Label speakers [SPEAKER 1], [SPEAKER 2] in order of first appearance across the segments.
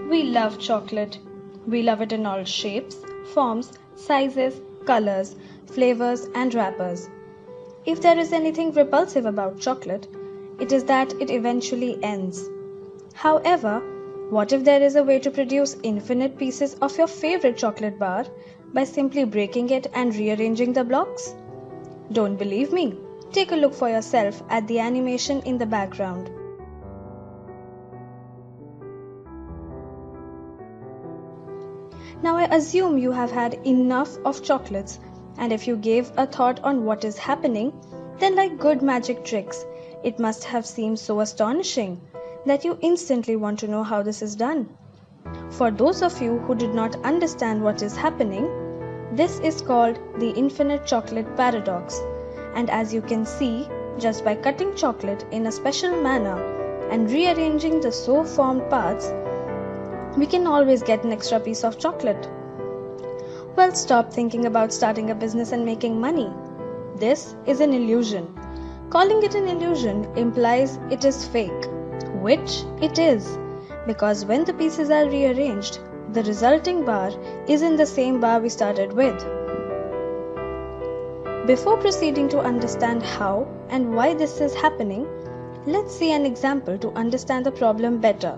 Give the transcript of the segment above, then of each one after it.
[SPEAKER 1] We love chocolate. We love it in all shapes, forms, sizes, colors, flavors, and wrappers. If there is anything repulsive about chocolate, it is that it eventually ends. However, what if there is a way to produce infinite pieces of your favorite chocolate bar by simply breaking it and rearranging the blocks? Don't believe me? Take a look for yourself at the animation in the background. Now I assume you have had enough of chocolates, and if you gave a thought on what is happening, then like good magic tricks, it must have seemed so astonishing that you instantly want to know how this is done. For those of you who did not understand what is happening, this is called the infinite chocolate paradox, and as you can see, just by cutting chocolate in a special manner and rearranging the so formed parts, we can always get an extra piece of chocolate. Well, stop thinking about starting a business and making money. This is an illusion. Calling it an illusion implies it is fake, which it is, because when the pieces are rearranged, the resulting bar isn't the same bar we started with. Before proceeding to understand how and why this is happening, let's see an example to understand the problem better.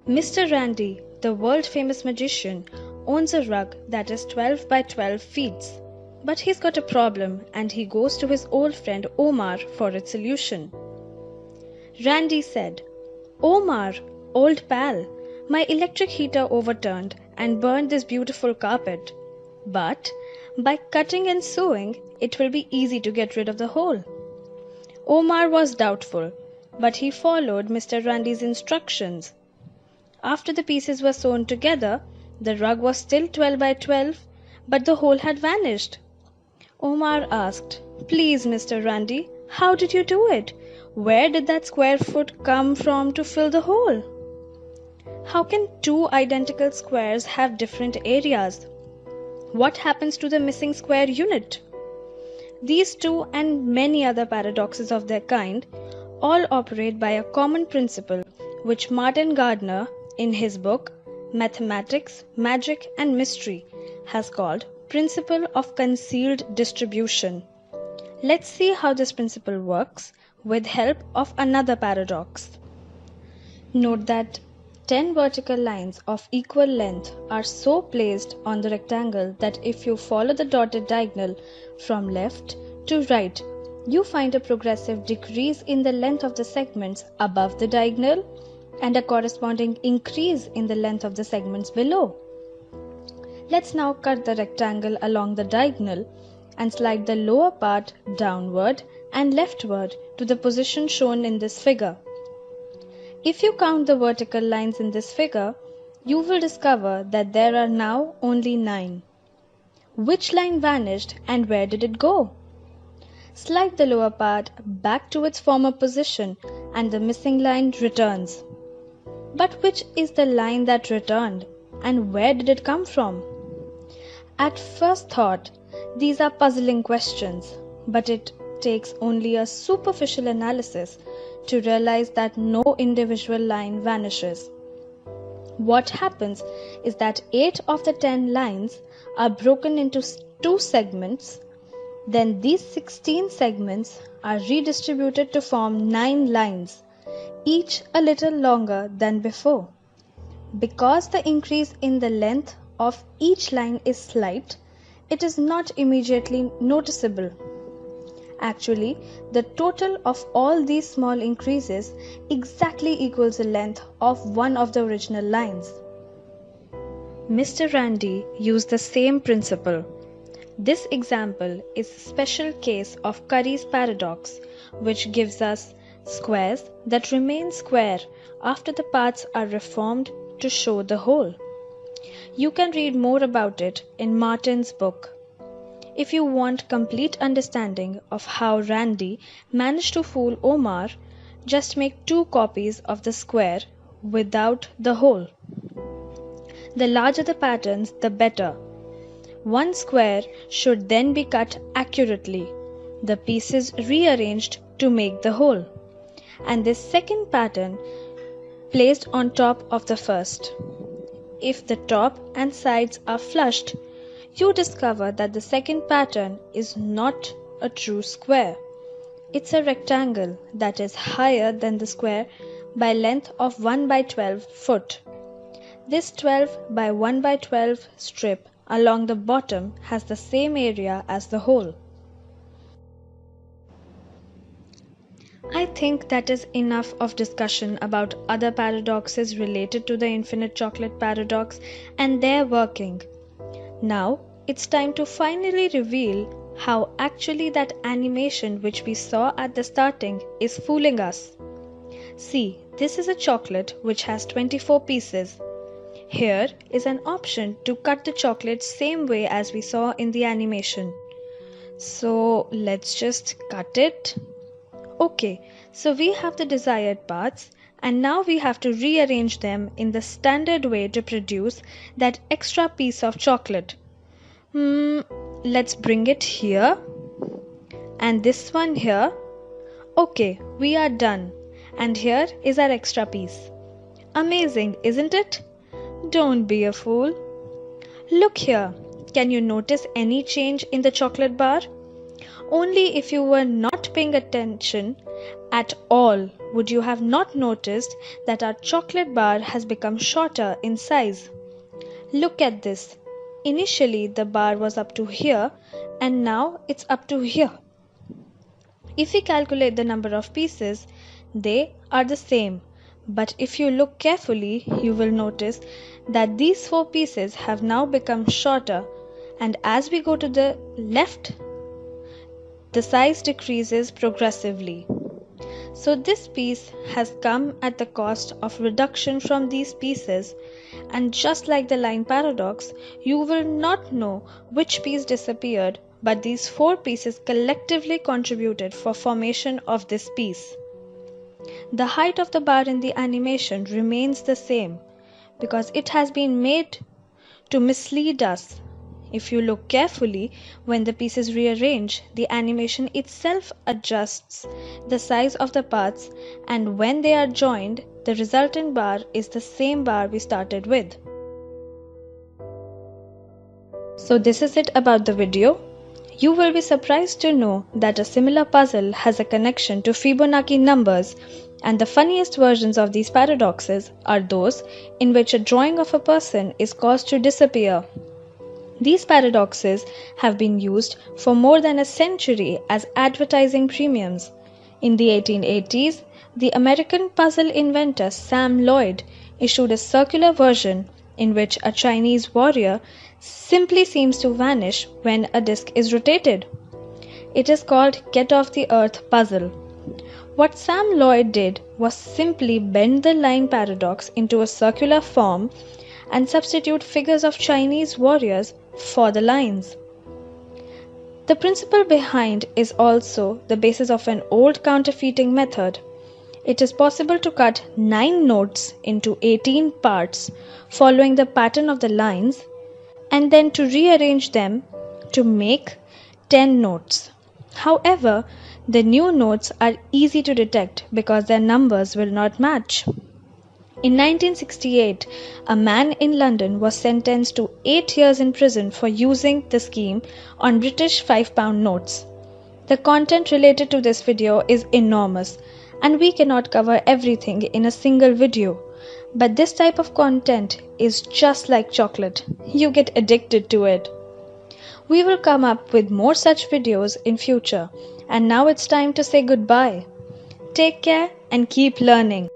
[SPEAKER 1] Mr. Randy, the world-famous magician, owns a rug that is 12 by 12 feet. But he's got a problem and he goes to his old friend Omar for its solution. Randy said, "Omar, old pal, my electric heater overturned and burned this beautiful carpet. But by cutting and sewing, it will be easy to get rid of the hole." Omar was doubtful, but he followed Mr. Randy's instructions. After the pieces were sewn together, the rug was still 12 by 12, but the hole had vanished. Omar asked, "Please, Mr. Randy, how did you do it? Where did that square foot come from to fill the hole?" How can two identical squares have different areas? What happens to the missing square unit? These two and many other paradoxes of their kind all operate by a common principle which Martin Gardner, in his book Mathematics, Magic and Mystery, has called Principle of Concealed Distribution. Let's see how this principle works with help of another paradox. Note that 10 vertical lines of equal length are so placed on the rectangle that if you follow the dotted diagonal from left to right, you find a progressive decrease in the length of the segments above the diagonal and a corresponding increase in the length of the segments below. Let's now cut the rectangle along the diagonal and slide the lower part downward and leftward to the position shown in this figure. If you count the vertical lines in this figure, you will discover that there are now only 9. Which line vanished and where did it go? Slide the lower part back to its former position and the missing line returns. But which is the line that returned and where did it come from? At first thought, these are puzzling questions, but it takes only a superficial analysis to realize that no individual line vanishes. What happens is that 8 of the 10 lines are broken into 2 segments, then these 16 segments are redistributed to form 9 lines, each a little longer than before. Because the increase in the length of each line is slight, it is not immediately noticeable. Actually, the total of all these small increases exactly equals the length of one of the original lines. Mr. Randy used the same principle. This example is a special case of Curry's paradox, which gives us squares that remain square after the parts are reformed to show the whole. You can read more about it in Martin's book. If you want complete understanding of how Randy managed to fool Omar, just make 2 copies of the square without the hole. The larger the patterns, the better. One square should then be cut accurately, the pieces rearranged to make the whole. and this second pattern placed on top of the first. If the top and sides are flushed, you discover that the second pattern is not a true square. It's a rectangle that is higher than the square by length of 1 by 12 foot. This 12 by 1 by 12 strip along the bottom has the same area as the whole. I think that is enough of discussion about other paradoxes related to the infinite chocolate paradox and their working. Now it's time to finally reveal how actually that animation which we saw at the starting is fooling us. See, this is a chocolate which has 24 pieces. Here is an option to cut the chocolate same way as we saw in the animation. So let's just cut it. Okay, so we have the desired parts and now we have to rearrange them in the standard way to produce that extra piece of chocolate. Let's bring it here and this one here. Okay, we are done and here is our extra piece. Amazing, isn't it? Don't be a fool. Look here, can you notice any change in the chocolate bar? Only if you were not paying attention at all would you have not noticed that our chocolate bar has become shorter in size. Look at this. Initially the bar was up to here and now it's up to here. If we calculate the number of pieces, they are the same. But if you look carefully, you will notice that these 4 pieces have now become shorter, and as we go to the left, the size decreases progressively. So this piece has come at the cost of reduction from these pieces, and just like the line paradox, you will not know which piece disappeared, but these 4 pieces collectively contributed for formation of this piece. The height of the bar in the animation remains the same because it has been made to mislead us. If you look carefully, when the pieces rearrange, the animation itself adjusts the size of the parts, and when they are joined, the resultant bar is the same bar we started with. So this is it about the video. You will be surprised to know that a similar puzzle has a connection to Fibonacci numbers, and the funniest versions of these paradoxes are those in which a drawing of a person is caused to disappear. These paradoxes have been used for more than a century as advertising premiums. In the 1880s, the American puzzle inventor Sam Loyd issued a circular version in which a Chinese warrior simply seems to vanish when a disc is rotated. It is called Get Off the Earth puzzle. What Sam Loyd did was simply bend the line paradox into a circular form and substitute figures of Chinese warriors for the lines. The principle behind is also the basis of an old counterfeiting method. It is possible to cut 9 notes into 18 parts following the pattern of the lines and then to rearrange them to make 10 notes. However, the new notes are easy to detect because their numbers will not match. In 1968, a man in London was sentenced to 8 years in prison for using the scheme on British £5 notes. The content related to this video is enormous, and we cannot cover everything in a single video. But this type of content is just like chocolate. You get addicted to it. We will come up with more such videos in future. And now it's time to say goodbye. Take care and keep learning.